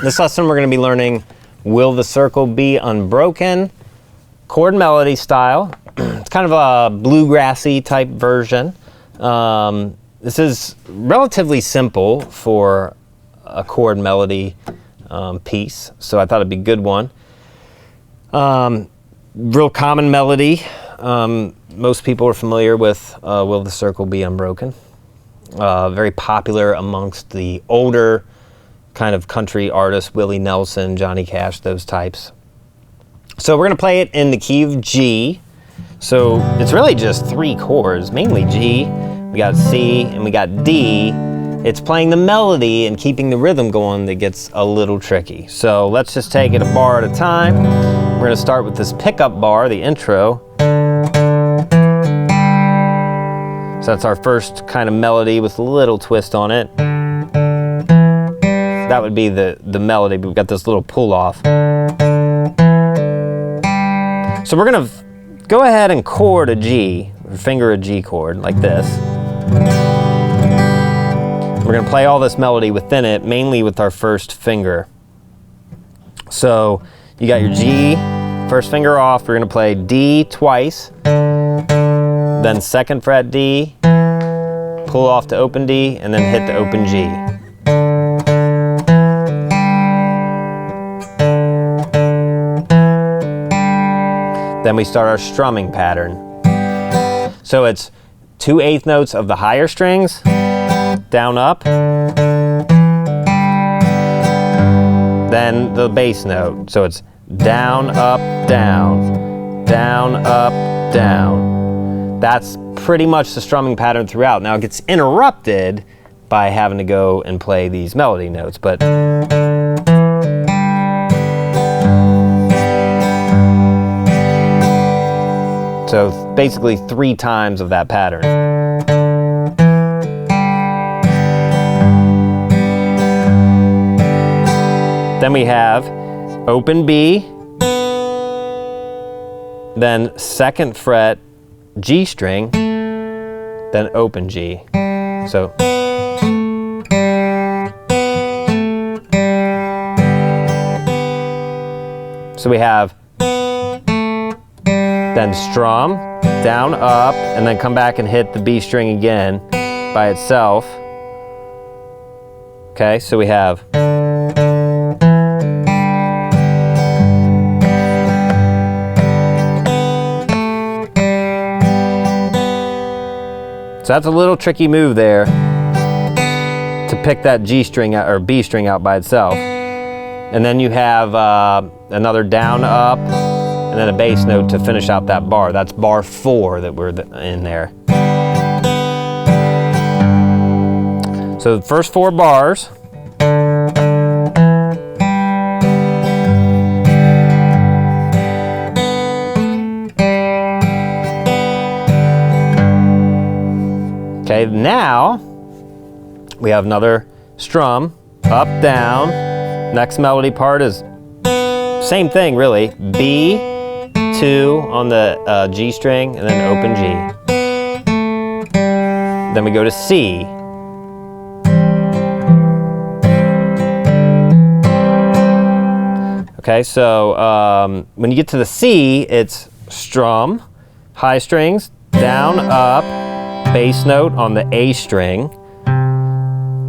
This lesson we're going to be learning Will the Circle Be Unbroken? Chord and Melody style. It's kind of a bluegrassy type version. This is relatively simple for a chord melody piece, so I thought it'd be a good one. Real common melody. Most people are familiar with Will the Circle Be Unbroken? Very popular amongst the older kind of country artists, Willie Nelson, Johnny Cash, those types. So we're going to play it in the key of G. So it's really just 3 chords, mainly G. We got C and we got D. It's playing the melody and keeping the rhythm going that gets a little tricky. So let's just take it a bar at a time. We're going to start with this pickup bar, the intro. So that's our first kind of melody with a little twist on it. That would be the melody, but we've got this little pull off. So we're going to go ahead and chord a G, or finger a G chord like this. We're going to play all this melody within it, mainly with our first finger. So you got your G, first finger off, we're going to play D twice, then 2nd fret D, pull off to open D, and then hit the open G. Then we start our strumming pattern. So it's 2 8th notes of the higher strings, down up, then the bass note. So it's down, up, down, down, up, down. That's pretty much the strumming pattern throughout. Now it gets interrupted by having to go and play these melody notes, but so basically 3 times of that pattern. Then we have open B, then 2nd fret G string, then open G. So we have then strum, down, up, and then come back and hit the B string again by itself. Okay, so we have so that's a little tricky move there to pick that G string out, or B string out by itself. And then you have another down, up, and then a bass note to finish out that bar. That's bar 4 that we're in there. So the first 4 bars. Okay, now we have another strum, up, down. Next melody part is same thing really, B, 2 on the G string, and then open G. Then we go to C. Okay, so when you get to the C, it's strum, high strings, down, up, bass note on the A string,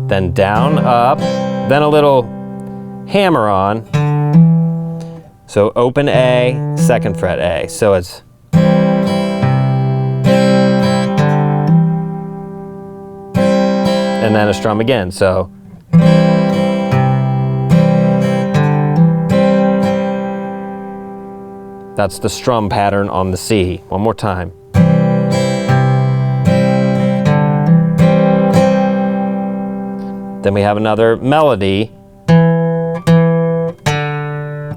then down, up, then a little hammer on. So open A, 2nd fret A. So it's and then a strum again. So that's the strum pattern on the C. One more time. Then we have another melody.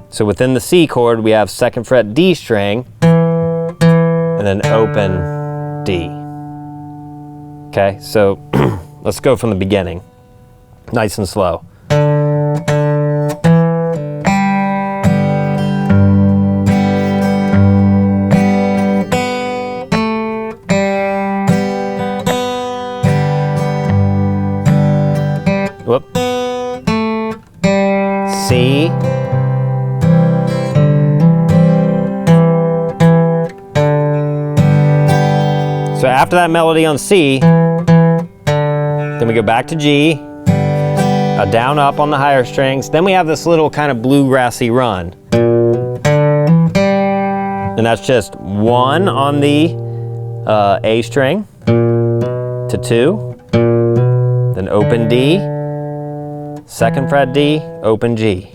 So within the C chord, we have 2nd fret D string, and then open D. Okay, so let's go from the beginning, nice and slow. Whoop. C. So after that melody on C, then we go back to G, a down up on the higher strings. Then we have this little kind of bluegrassy run. And that's just 1 on the A string to 2, then open D, 2nd fret D, open G.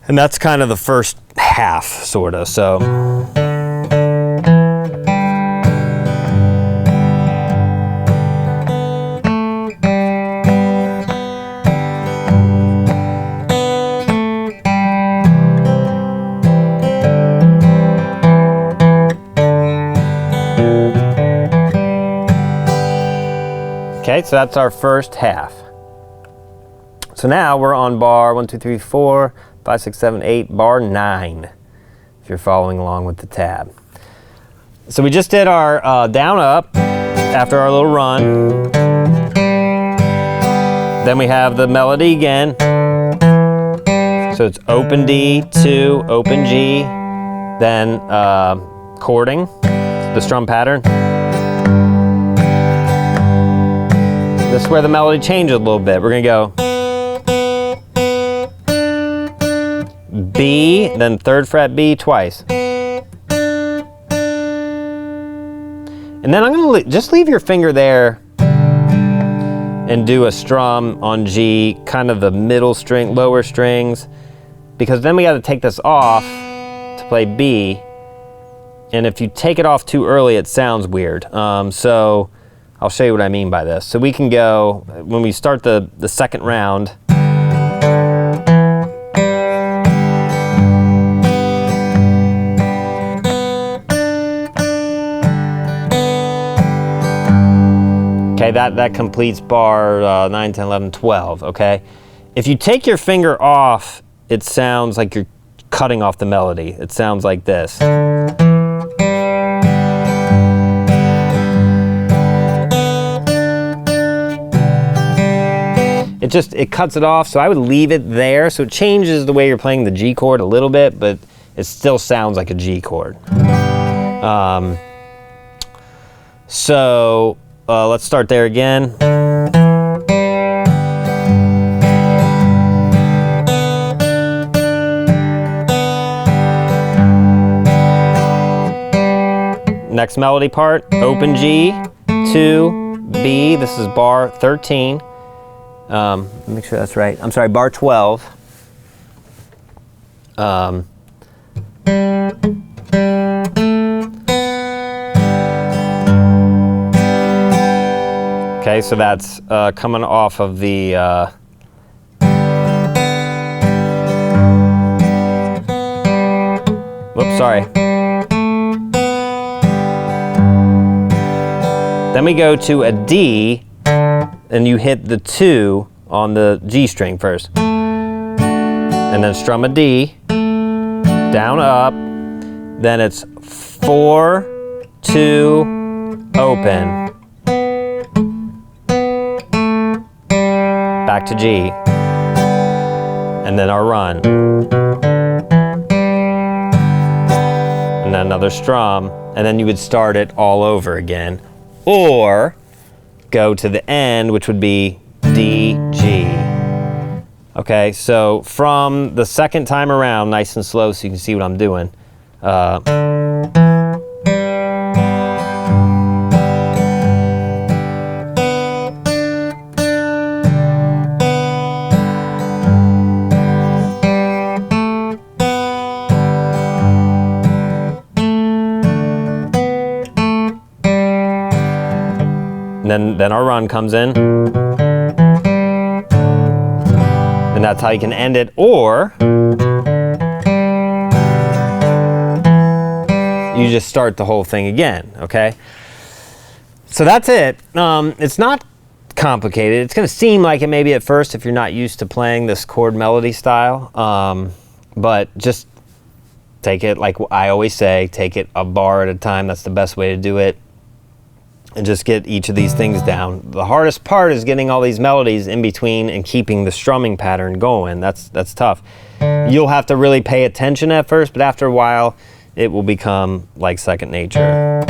And that's kind of the first half, sort of, so. Okay, so that's our first half. So now we're on bar 1, 2, 3, 4, 5, 6, 7, 8, bar 9, if you're following along with the tab. So we just did our down up after our little run. Then we have the melody again. So it's open D, 2, open G, then chording, the strum pattern. This is where the melody changes a little bit. We're gonna go B, then 3rd fret B twice. And then I'm gonna just leave your finger there and do a strum on G, kind of the middle string, lower strings, because then we gotta take this off to play B. And if you take it off too early, it sounds weird. So I'll show you what I mean by this. So we can go, when we start the second round, okay, that completes bar 9, 10, 11, 12, okay? If you take your finger off, it sounds like you're cutting off the melody. It sounds like this. It cuts it off, so I would leave it there. So it changes the way you're playing the G chord a little bit, but it still sounds like a G chord. So let's start there again. Next melody part, open G, 2, B, this is bar 13. Make sure that's right. I'm sorry, bar 12. Okay, so that's coming off of the whoops, sorry. Then we go to a D, and you hit the 2 on the G string first. And then strum a D, down, up, then it's 4, 2, open, back to G, and then our run. And then another strum, and then you would start it all over again. Or go to the end, which would be D, G. Okay, so from the second time around, nice and slow so you can see what I'm doing. And then our run comes in. And that's how you can end it, or you just start the whole thing again, okay? So that's it. It's not complicated. It's gonna seem like it maybe at first if you're not used to playing this chord melody style, but just take it, like I always say, take it a bar at a time. That's the best way to do it. And just get each of these things down. The hardest part is getting all these melodies in between and keeping the strumming pattern going. That's tough. You'll have to really pay attention at first, but after a while, it will become like second nature.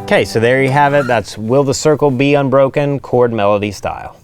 Okay, so there you have it. That's Will the Circle Be Unbroken, chord melody style.